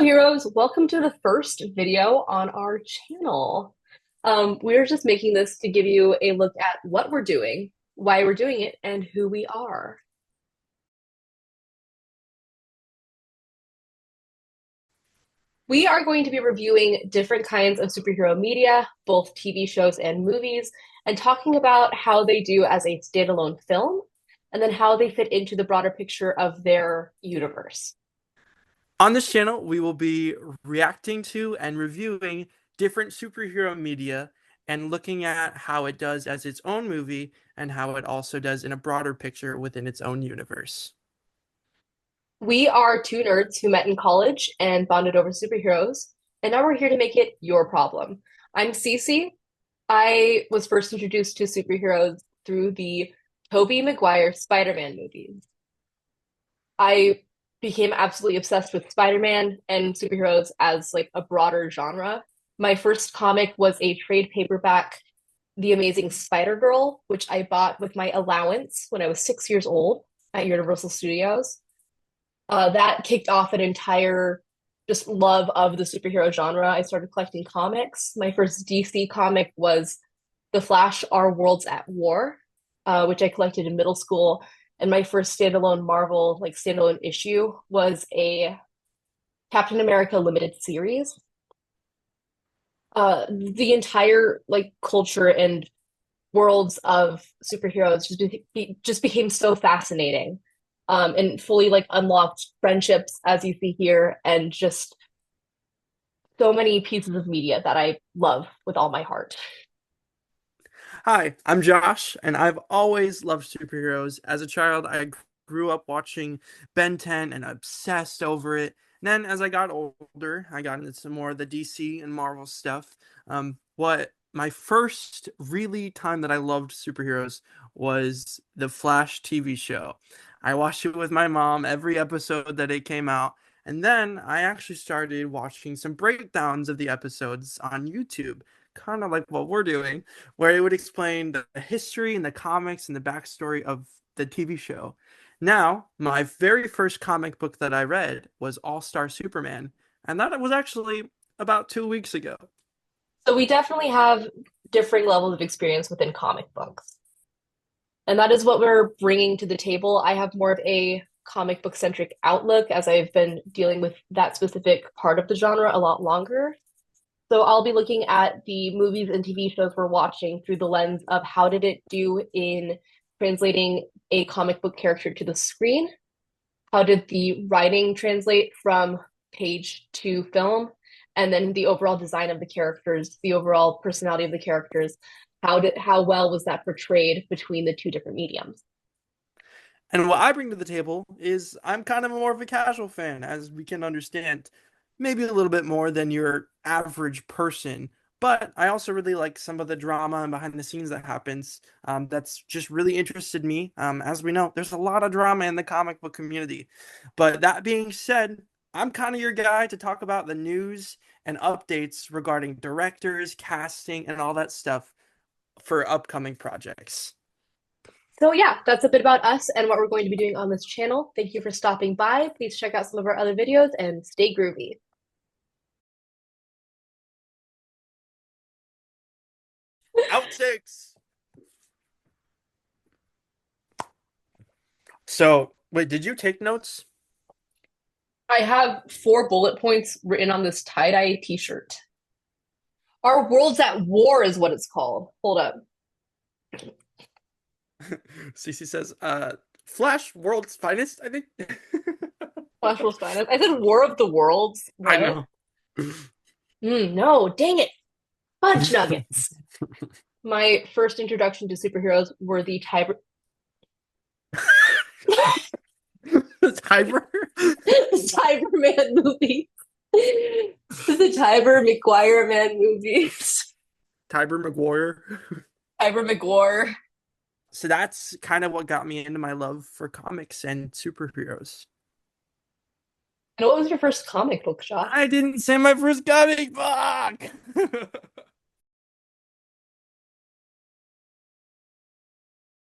heroes, welcome to the first video on our channel. We're just making this to give you a look at what we're doing, why we're doing it, and who we are. We are going to be reviewing different kinds of superhero media, both TV shows and movies, and talking about how they do as a standalone film, and then how they fit into the broader picture of their universe. On this channel, we will be reacting to and reviewing different superhero media and looking at how it does as its own movie and how it also does in a broader picture within its own universe. We are two nerds who met in college and bonded over superheroes, and now we're here to make it your problem. I'm Cece. I was first introduced to superheroes through the Tobey Maguire Spider-Man movies. I became absolutely obsessed with Spider-Man and superheroes as like a broader genre. My first comic was a trade paperback, The Amazing Spider-Girl, which I bought with my allowance when I was 6 years old at Universal Studios. That kicked off an entire just love of the superhero genre. I started collecting comics. My first DC comic was The Flash, Our Worlds at War, which I collected in middle school. And my first standalone Marvel, like standalone issue, was a Captain America limited series. The entire like culture and worlds of superheroes just became so fascinating, and fully like unlocked friendships as you see here, and just so many pieces of media that I love with all my heart. Hi, I'm Josh, and I've always loved superheroes. As a child, I grew up watching Ben 10 and obsessed over it. And then as I got older, I got into some more of the DC and Marvel stuff. What my first really time that I loved superheroes was the Flash TV show. I watched it with my mom every episode that it came out. And then I actually started watching some breakdowns of the episodes on YouTube, kind of like what we're doing, where it would explain the history and the comics and the backstory of the TV show. Now, my very first comic book that I read was All-Star Superman, and that was actually about 2 weeks ago. So we definitely have differing levels of experience within comic books. And that is what we're bringing to the table. I have more of a comic book centric outlook as I've been dealing with that specific part of the genre a lot longer. So I'll be looking at the movies and TV shows we're watching through the lens of how did it do in translating a comic book character to the screen? How did the writing translate from page to film? And then the overall design of the characters, the overall personality of the characters, how well was that portrayed between the two different mediums? And what I bring to the table is I'm kind of more of a casual fan, as we can understand, maybe a little bit more than your average person. But I also really like some of the drama and behind the scenes that happens. That's just really interested me. As we know, there's a lot of drama in the comic book community. But that being said, I'm kind of your guy to talk about the news and updates regarding directors, casting, and all that stuff for upcoming projects. So yeah, that's a bit about us and what we're going to be doing on this channel. Thank you for stopping by. Please check out some of our other videos and stay groovy. Outtakes. So, wait, did you take notes? I have 4 bullet points written on this tie-dye t-shirt. Our world's at war is what it's called. Hold up. Cece says, Flash World's Finest, I think. Flash World's finest. I said War of the Worlds. I What? know. No, dang it. Fudge nuggets. My first introduction to superheroes were the Tiber? Cyberman movies. The Tiber McGuire Man movies. Tiber McGuire. Tiber McGuire. So that's kind of what got me into my love for comics and superheroes. And what was your first comic book, Josh? I didn't say my first comic book.